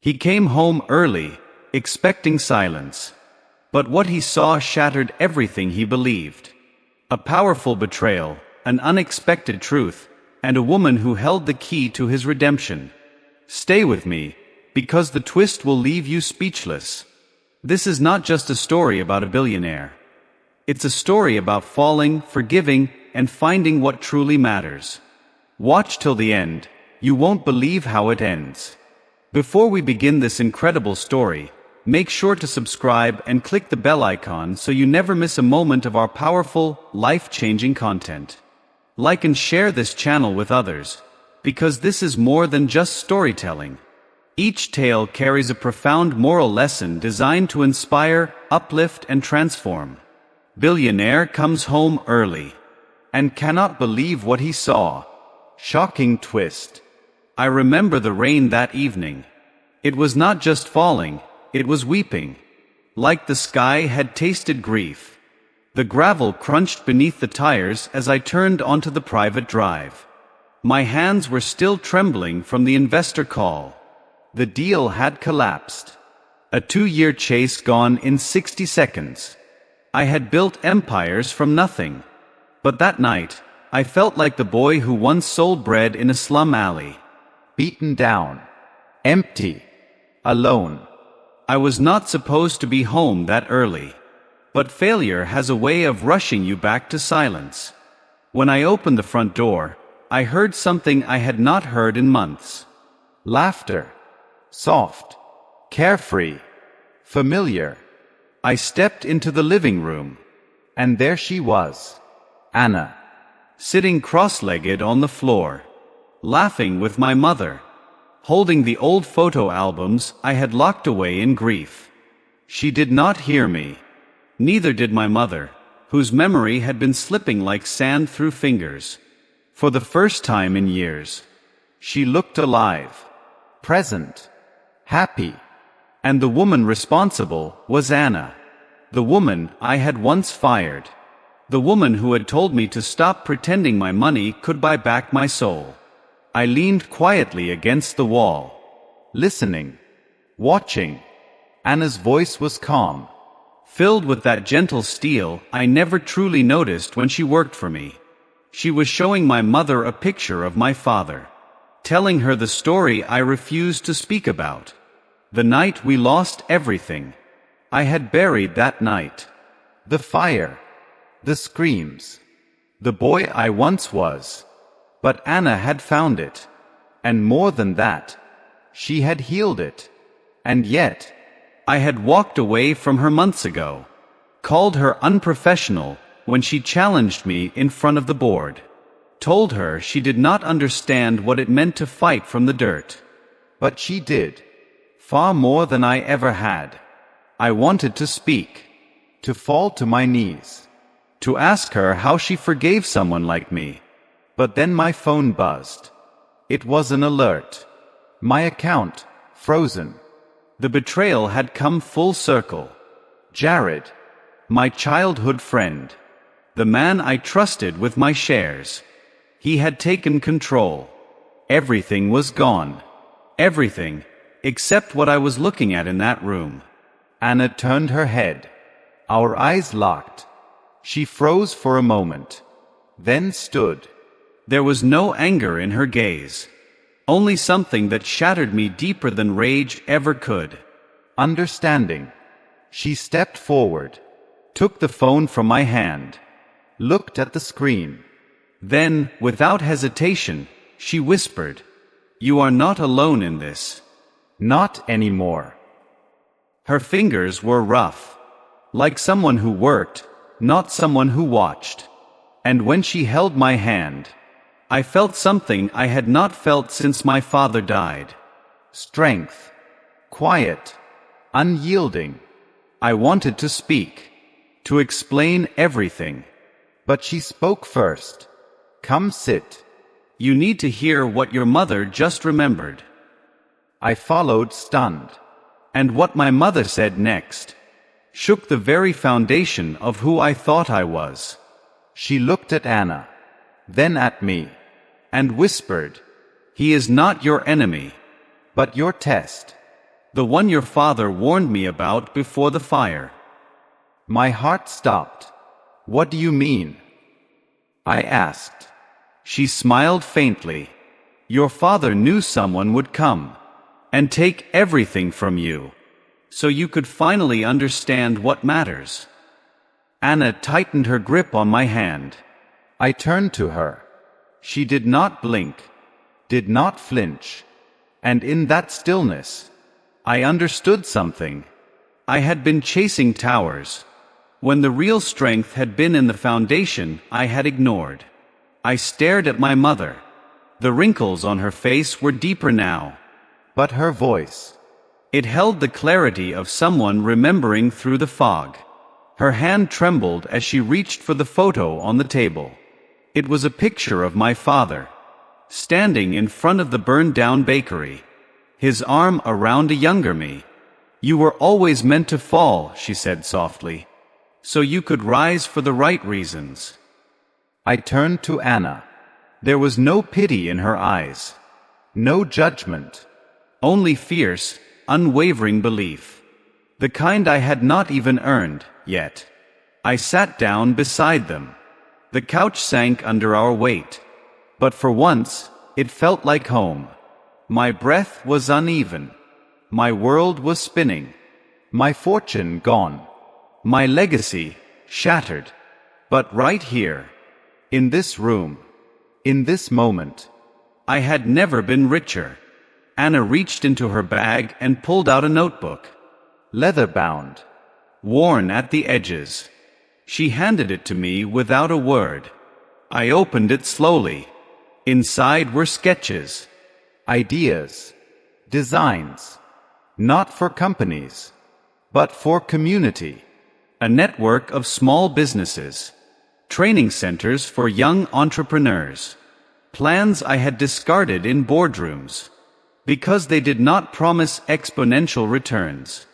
He came home early, expecting silence. But what he saw shattered everything he believed. A powerful betrayal, an unexpected truth, and a woman who held the key to his redemption. Stay with me, because the twist will leave you speechless. This is not just a story about a billionaire. It's a story about falling, forgiving, and finding what truly matters. Watch till the end. You won't believe how it ends. Before we begin this incredible story, make sure to subscribe and click the bell icon so you never miss a moment of our powerful, life-changing content. Like and share this channel with others, because this is more than just storytelling. Each tale carries a profound moral lesson designed to inspire, uplift, and transform. Billionaire comes home early and cannot believe what he saw. Shocking twist. I remember the rain that evening. It was not just falling, it was weeping. Like the sky had tasted grief. The gravel crunched beneath the tires as I turned onto the private drive. My hands were still trembling from the investor call. The deal had collapsed. A 2-year chase gone in 60 seconds. I had built empires from nothing. But that night, I felt like the boy who once sold bread in a slum alley. Beaten down. Empty. Alone. I was not supposed to be home that early. But failure has a way of rushing you back to silence. When I opened the front door, I heard something I had not heard in months. Laughter. Soft. Carefree. Familiar. I stepped into the living room. And there she was. Anna. Sitting cross-legged on the floor. Laughing with my mother. Holding the old photo albums I had locked away in grief. She did not hear me. Neither did my mother, whose memory had been slipping like sand through fingers. For the first time in years, she looked alive, present, happy. And the woman responsible was Anna. The woman I had once fired. The woman who had told me to stop pretending my money could buy back my soul. I leaned quietly against the wall, listening, watching. Anna's voice was calm, filled with that gentle steel I never truly noticed when she worked for me. She was showing my mother a picture of my father, telling her the story I refused to speak about. The night we lost everything. I had buried that night. The fire, the screams, the boy I once was. But Anna had found it. And more than that, she had healed it. And yet, I had walked away from her months ago. Called her unprofessional when she challenged me in front of the board. Told her she did not understand what it meant to fight from the dirt. But she did. Far more than I ever had. I wanted to speak. To fall to my knees. To ask her how she forgave someone like me. But then my phone buzzed. It was an alert. My account, frozen. The betrayal had come full circle. Jared, my childhood friend. The man I trusted with my shares. He had taken control. Everything was gone. Everything, except what I was looking at in that room. Anna turned her head. Our eyes locked. She froze for a moment. Then stood. There was no anger in her gaze. Only something that shattered me deeper than rage ever could. Understanding. She stepped forward. Took the phone from my hand. Looked at the screen. Then, without hesitation, she whispered, "You are not alone in this. Not anymore." Her fingers were rough. Like someone who worked, not someone who watched. And when she held my hand, I felt something I had not felt since my father died. Strength. Quiet. Unyielding. I wanted to speak. To explain everything. But she spoke first. "Come sit. You need to hear what your mother just remembered." I followed, stunned. And what my mother said next shook the very foundation of who I thought I was. She looked at Anna, then at me, and whispered, "He is not your enemy, but your test." The one your father warned me about before the fire. My heart stopped. What do you mean? I asked. She smiled faintly. Your father knew someone would come and take everything from you, so you could finally understand what matters. Anna tightened her grip on my hand. I turned to her. She did not blink, did not flinch. and in that stillness, I understood something. I had been chasing towers, when the real strength had been in the foundation I had ignored. I stared at my mother. The wrinkles on her face were deeper now. But her voice, it held the clarity of someone remembering through the fog. Her hand trembled as she reached for the photo on the table. It was a picture of my father, standing in front of the burned-down bakery, his arm around a younger me. You were always meant to fall, she said softly, so you could rise for the right reasons. I turned to Anna. There was no pity in her eyes, no judgment, only fierce, unwavering belief, the kind I had not even earned yet. I sat down beside them. The couch sank under our weight, but for once, it felt like home. My breath was uneven. My world was spinning. My fortune gone. My legacy shattered. But right here, in this room, in this moment, I had never been richer. Anna reached into her bag and pulled out a notebook. Leather-bound, worn at the edges. She handed it to me without a word. I opened it slowly. Inside were sketches, ideas, designs, not for companies, but for community. A network of small businesses, training centers for young entrepreneurs, plans I had discarded in boardrooms, because they did not promise exponential returns.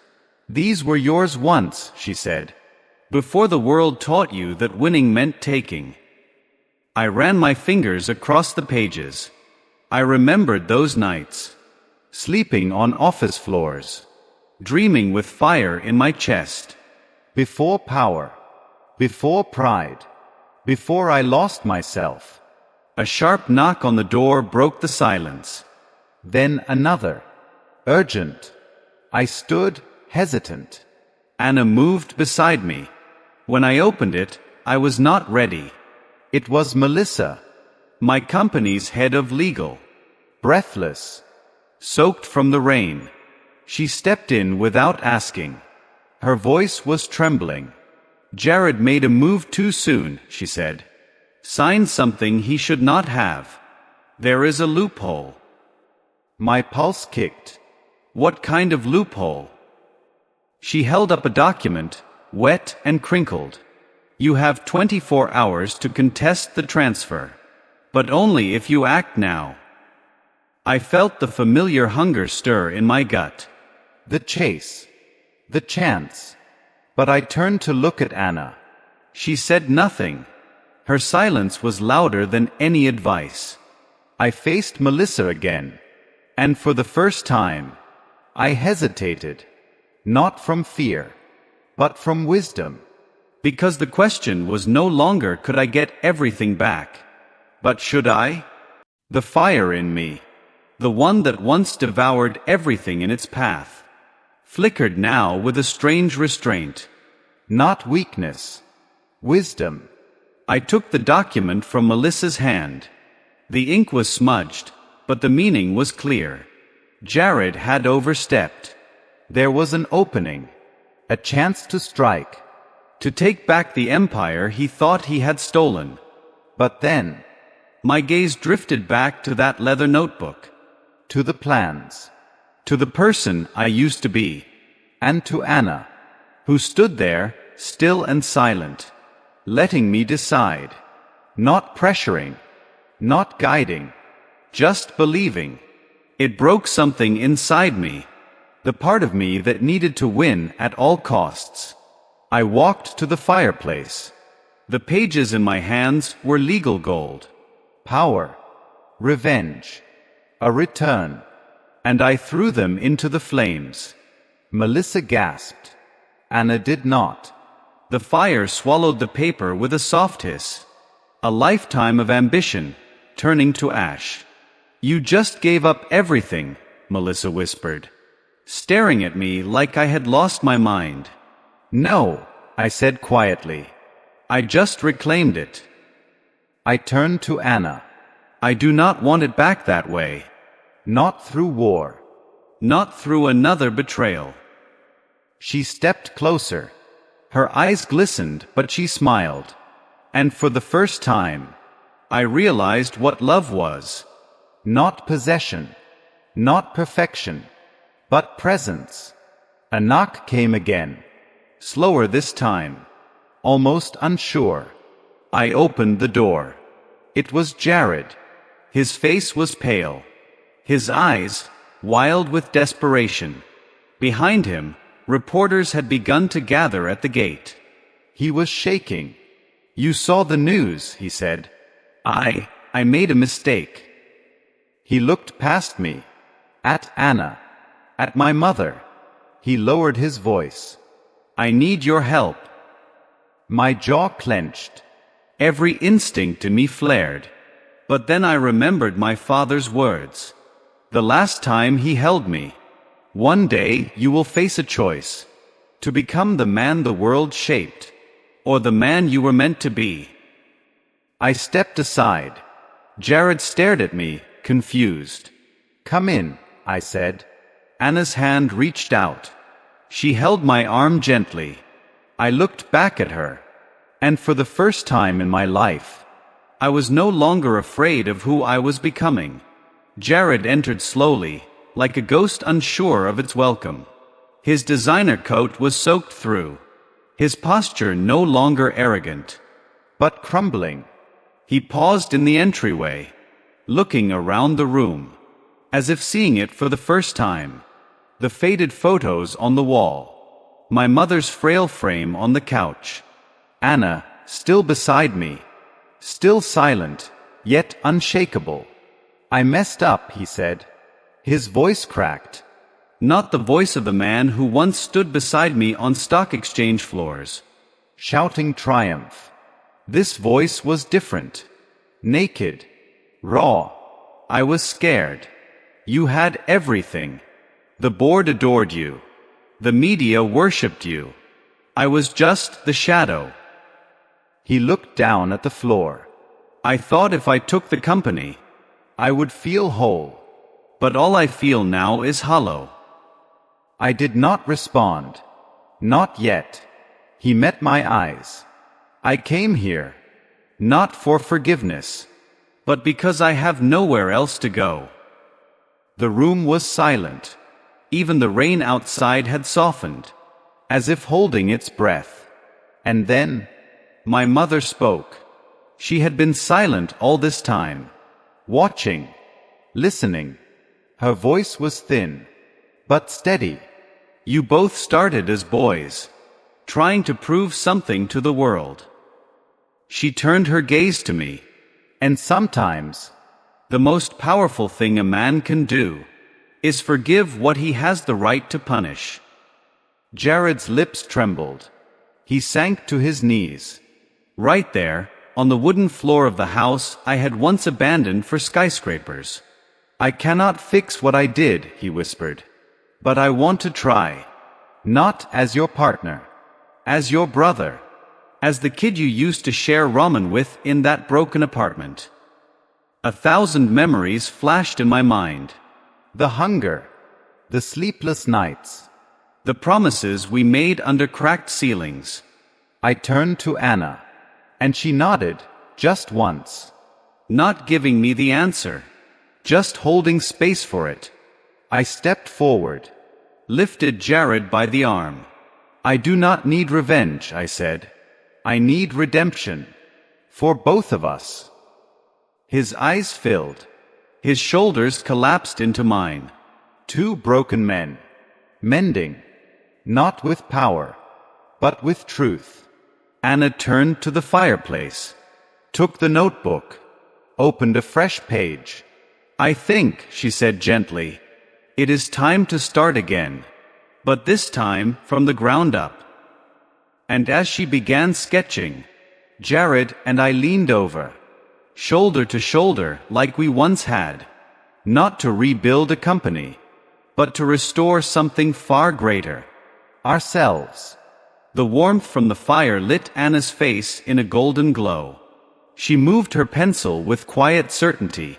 These were yours once, she said, before the world taught you that winning meant taking. I ran my fingers across the pages. I remembered those nights, sleeping on office floors, dreaming with fire in my chest. Before power, before pride, before I lost myself. A sharp knock on the door broke the silence. Then another, urgent. I stood, hesitant. Anna moved beside me. When I opened it, I was not ready. It was Melissa, my company's head of legal. Breathless, soaked from the rain. She stepped in without asking. Her voice was trembling. Jared made a move too soon, she said. Signed something he should not have. There is a loophole. My pulse kicked. What kind of loophole? She held up a document, wet and crinkled. You have 24 hours to contest the transfer, but only if you act now. I felt the familiar hunger stir in my gut. The chase. The chance. But I turned to look at Anna. She said nothing. Her silence was louder than any advice. I faced Melissa again. And for the first time, I hesitated. Not from fear, but from wisdom. Because the question was no longer could I get everything back, but should I? The fire in me, the one that once devoured everything in its path, flickered now with a strange restraint. Not weakness, wisdom. I took the document from Melissa's hand. The ink was smudged, but the meaning was clear. Jared had overstepped. There was an opening, a chance to strike, to take back the empire he thought he had stolen. But then, my gaze drifted back to that leather notebook, to the plans, to the person I used to be, and to Anna, who stood there, still and silent, letting me decide, not pressuring, not guiding, just believing. It broke something inside me, the part of me that needed to win at all costs. I walked to the fireplace. The pages in my hands were legal gold. Power, revenge, a return. and I threw them into the flames. Melissa gasped. Anna did not. The fire swallowed the paper with a soft hiss. A lifetime of ambition, turning to ash. You just gave up everything, Melissa whispered, staring at me like I had lost my mind. No, I said quietly. I just reclaimed it. I turned to Anna. I do not want it back that way. Not through war. Not through another betrayal. She stepped closer. Her eyes glistened, but she smiled. And for the first time, I realized what love was. Not possession. Not perfection. But presence. A knock came again. Slower this time. Almost unsure. I opened the door. It was Jared. His face was pale. His eyes, wild with desperation. Behind him, reporters had begun to gather at the gate. He was shaking. You saw the news, he said. I made a mistake. He looked past me. At Anna. At my mother. He lowered his voice. I need your help. My jaw clenched. Every instinct in me flared. But then I remembered my father's words. The last time he held me. One day you will face a choice. To become the man the world shaped. Or the man you were meant to be. I stepped aside. Jared stared at me, confused. Come in, I said. Anna's hand reached out. She held my arm gently. I looked back at her. And for the first time in my life, I was no longer afraid of who I was becoming. Jared entered slowly, like a ghost unsure of its welcome. His designer coat was soaked through. His posture no longer arrogant, but crumbling. He paused in the entryway, looking around the room, as if seeing it for the first time. The faded photos on the wall. My mother's frail frame on the couch. Anna, still beside me. Still silent, yet unshakable. I messed up, he said. His voice cracked. Not the voice of the man who once stood beside me on stock exchange floors, shouting triumph. This voice was different. Naked. Raw. I was scared. You had everything. The board adored you. The media worshipped you. I was just the shadow. He looked down at the floor. I thought if I took the company, I would feel whole. But all I feel now is hollow. I did not respond. Not yet. He met my eyes. I came here, not for forgiveness, but because I have nowhere else to go. The room was silent. Even the rain outside had softened, as if holding its breath. And then, my mother spoke. She had been silent all this time, watching, listening. Her voice was thin, but steady. You both started as boys, trying to prove something to the world. She turned her gaze to me. And sometimes, the most powerful thing a man can do is forgive what he has the right to punish. Jared's lips trembled. He sank to his knees. Right there, on the wooden floor of the house I had once abandoned for skyscrapers. I cannot fix what I did, he whispered. But I want to try. Not as your partner. As your brother. As the kid you used to share ramen with in that broken apartment. 1,000 memories flashed in my mind. The hunger. The sleepless nights. The promises we made under cracked ceilings. I turned to Anna. And she nodded, just once. Not giving me the answer. Just holding space for it. I stepped forward. Lifted Jared by the arm. I do not need revenge, I said. I need redemption. For both of us. His eyes filled. His shoulders collapsed into mine. Two broken men. Mending. Not with power, but with truth. Anna turned to the fireplace. Took the notebook. Opened a fresh page. I think, she said gently, It is time to start again. But this time, from the ground up. And as she began sketching, Jared and I leaned over, shoulder to shoulder like we once had, not to rebuild a company, but to restore something far greater, ourselves. The warmth from the fire lit Anna's face in a golden glow. She moved her pencil with quiet certainty,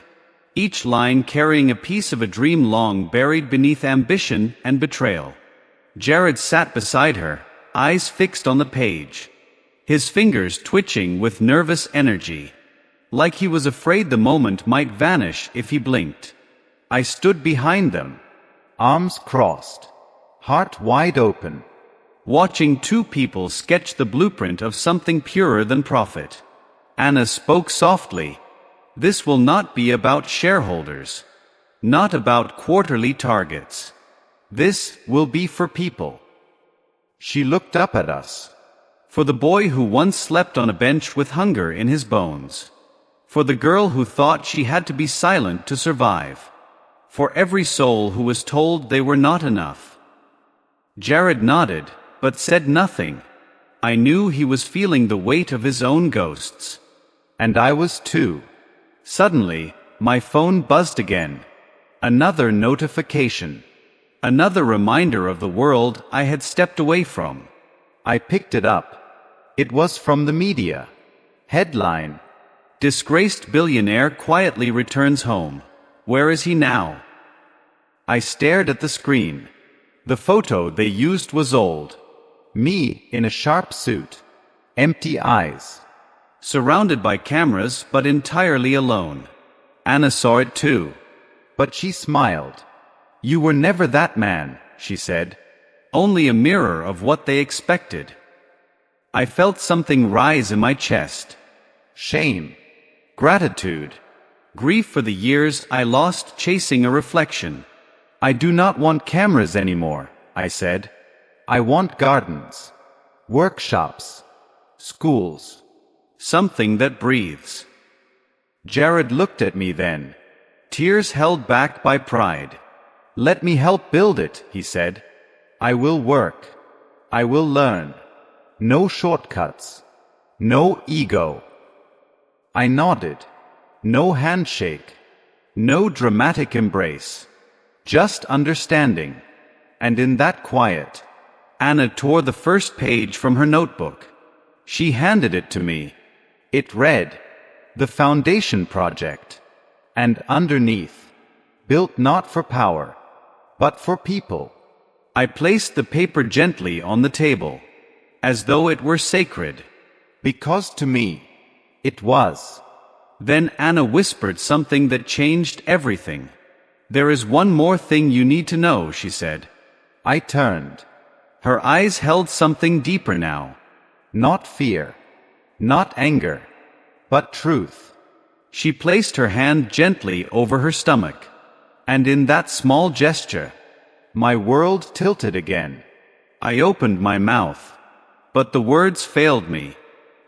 each line carrying a piece of a dream long buried beneath ambition and betrayal. Jared sat beside her, eyes fixed on the page, his fingers twitching with nervous energy, like he was afraid the moment might vanish if he blinked. I stood behind them, arms crossed, heart wide open, watching two people sketch the blueprint of something purer than profit. Anna spoke softly. This will not be about shareholders, not about quarterly targets. This will be for people. She looked up at us. For the boy who once slept on a bench with hunger in his bones. For the girl who thought she had to be silent to survive. For every soul who was told they were not enough. Jared nodded, but said nothing. I knew he was feeling the weight of his own ghosts. And I was too. Suddenly, my phone buzzed again. Another notification. Another reminder of the world I had stepped away from. I picked it up. It was from the media. Headline: Disgraced billionaire quietly returns home. Where is he now? I stared at the screen. The photo they used was old. Me in a sharp suit. Empty eyes. Surrounded by cameras but entirely alone. Anna saw it too. But she smiled. You were never that man, she said. Only a mirror of what they expected. I felt something rise in my chest. Shame. Gratitude. Grief for the years I lost chasing a reflection. I do not want cameras anymore, I said. I want gardens. Workshops. Schools. Something that breathes. Jared looked at me then. Tears held back by pride. Let me help build it, he said. I will work. I will learn. No shortcuts. No ego. I nodded. No handshake. No dramatic embrace. Just understanding. And in that quiet, Anna tore the first page from her notebook. She handed it to me. It read, The Foundation Project. And underneath, built not for power, but for people. I placed the paper gently on the table, as though it were sacred. Because to me, it was. Then Anna whispered something that changed everything. There is one more thing you need to know, she said. I turned. Her eyes held something deeper now. Not fear. Not anger. But truth. She placed her hand gently over her stomach. And in that small gesture, my world tilted again. I opened my mouth. But the words failed me.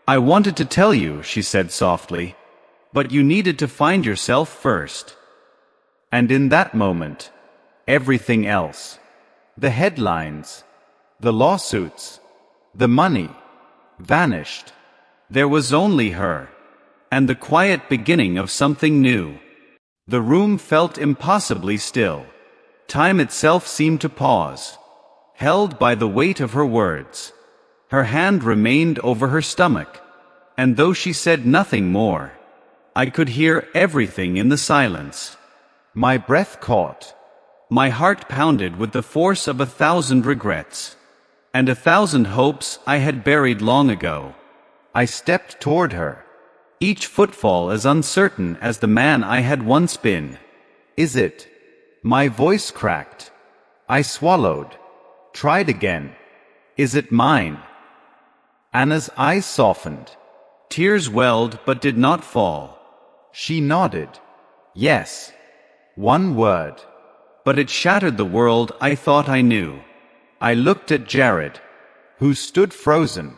I wanted to tell you, she said softly. But you needed to find yourself first. And in that moment, everything else, the headlines, the lawsuits, the money, vanished. There was only her, and the quiet beginning of something new. The room felt impossibly still. Time itself seemed to pause, held by the weight of her words. Her hand remained over her stomach, and though she said nothing more, I could hear everything in the silence. My breath caught. My heart pounded with the force of 1,000 regrets, and 1,000 hopes I had buried long ago. I stepped toward her, each footfall as uncertain as the man I had once been. Is it? My voice cracked. I swallowed. Tried again. Is it mine? Anna's eyes softened. Tears welled but did not fall. She nodded. Yes. One word. But it shattered the world I thought I knew. I looked at Jared, who stood frozen,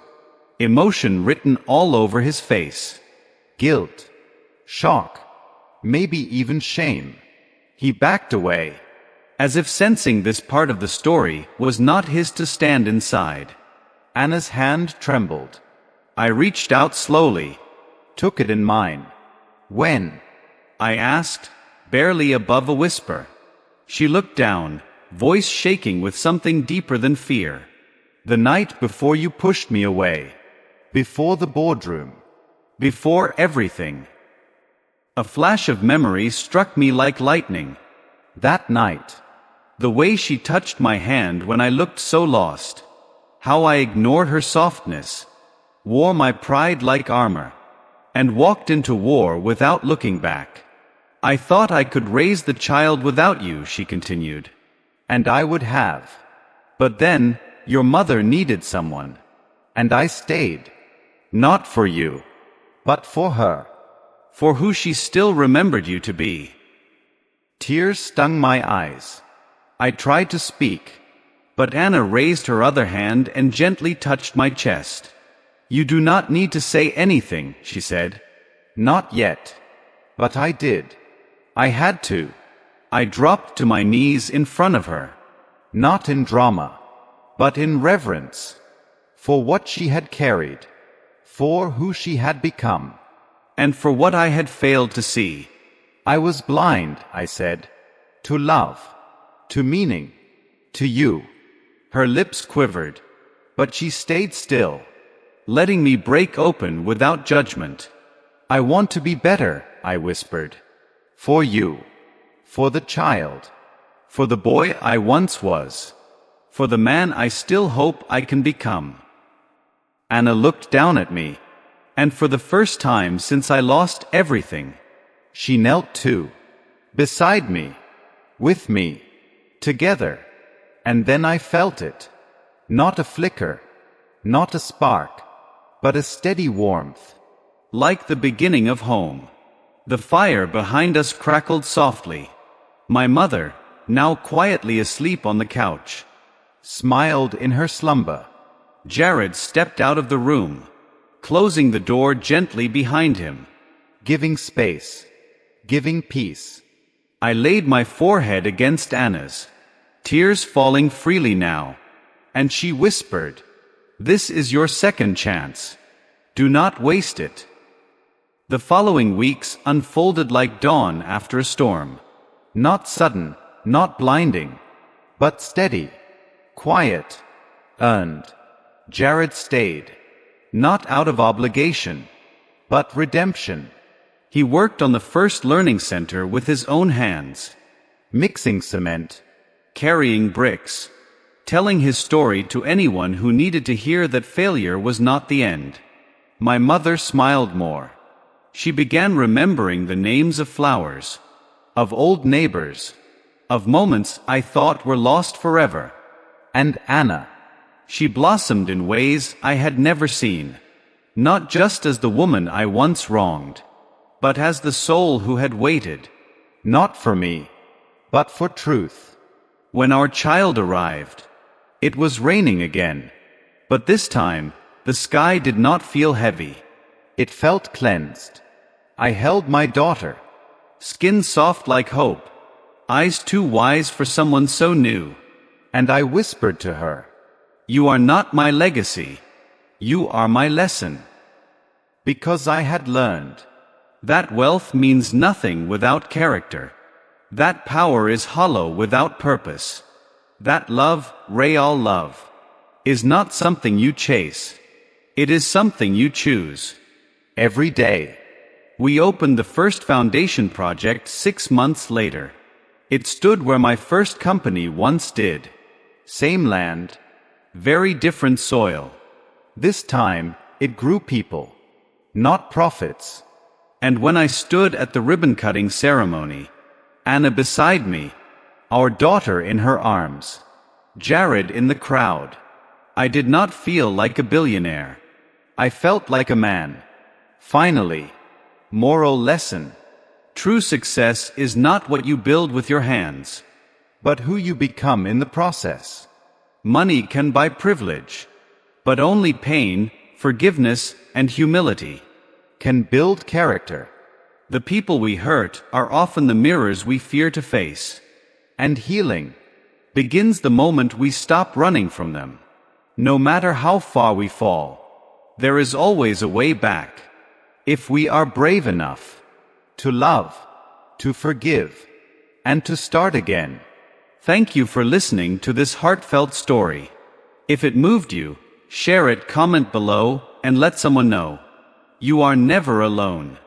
emotion written all over his face. Guilt. Shock. Maybe even shame. He backed away. as if sensing this part of the story was not his to stand inside. Anna's hand trembled. I reached out slowly, Took it in mine. When? I asked, barely above a whisper. She looked down, voice shaking with something deeper than fear. The night before you pushed me away. Before the boardroom. Before everything. A flash of memory struck me like lightning. That night. The way she touched my hand when I looked so lost. How I ignored her softness, wore my pride like armor, and walked into war without looking back. I thought I could raise the child without you, she continued. And I would have. But then, your mother needed someone. And I stayed. Not for you. But for her. For who she still remembered you to be. Tears stung my eyes. I tried to speak, but Anna raised her other hand and gently touched my chest. You do not need to say anything, she said. Not yet. But I did. I had to. I dropped to my knees in front of her. Not in drama, but in reverence. For what she had carried. For who she had become. And for what I had failed to see. I was blind, I said. To love. To meaning. To you. Her lips quivered, but she stayed still, letting me break open without judgment. I want to be better, I whispered. For you. For the child. For the boy I once was. For the man I still hope I can become. Anna looked down at me, and for the first time since I lost everything, she knelt too. Beside me. With me. Together. And then I felt it. Not a flicker. Not a spark. But a steady warmth. Like the beginning of home. The fire behind us crackled softly. My mother, now quietly asleep on the couch, smiled in her slumber. Jared stepped out of the room, closing the door gently behind him. Giving space. Giving peace. I laid my forehead against Anna's, tears falling freely now, and she whispered, "This is your second chance. Do not waste it." The following weeks unfolded like dawn after a storm. Not sudden, not blinding, but steady, quiet, earned. Jared stayed, not out of obligation, but redemption. He worked on the first learning center with his own hands, mixing cement, carrying bricks, telling his story to anyone who needed to hear that failure was not the end. My mother smiled more. She began remembering the names of flowers, of old neighbors, of moments I thought were lost forever. And Anna. She blossomed in ways I had never seen, not just as the woman I once wronged, but as the soul who had waited, not for me, but for truth. When our child arrived, it was raining again, but this time, the sky did not feel heavy. It felt cleansed. I held my daughter. Skin soft like hope, eyes too wise for someone so new. And I whispered to her, "You are not my legacy. You are my lesson." Because I had learned that wealth means nothing without character. That power is hollow without purpose. That love, real love, is not something you chase. It is something you choose. Every day. We opened the first foundation project 6 months later. It stood where my first company once did. Same land. Very different soil. This time, it grew people, not profits. And when I stood at the ribbon-cutting ceremony, Anna beside me, our daughter in her arms, Jared in the crowd, I did not feel like a billionaire. I felt like a man. Finally. Moral lesson. True success is not what you build with your hands, but who you become in the process. Money can buy privilege, but only pain, forgiveness, and humility can build character. The people we hurt are often the mirrors we fear to face. And healing begins the moment we stop running from them. No matter how far we fall, there is always a way back. If we are brave enough to love, to forgive, and to start again. Thank you for listening to this heartfelt story. If it moved you, share it, comment below, and let someone know. You are never alone.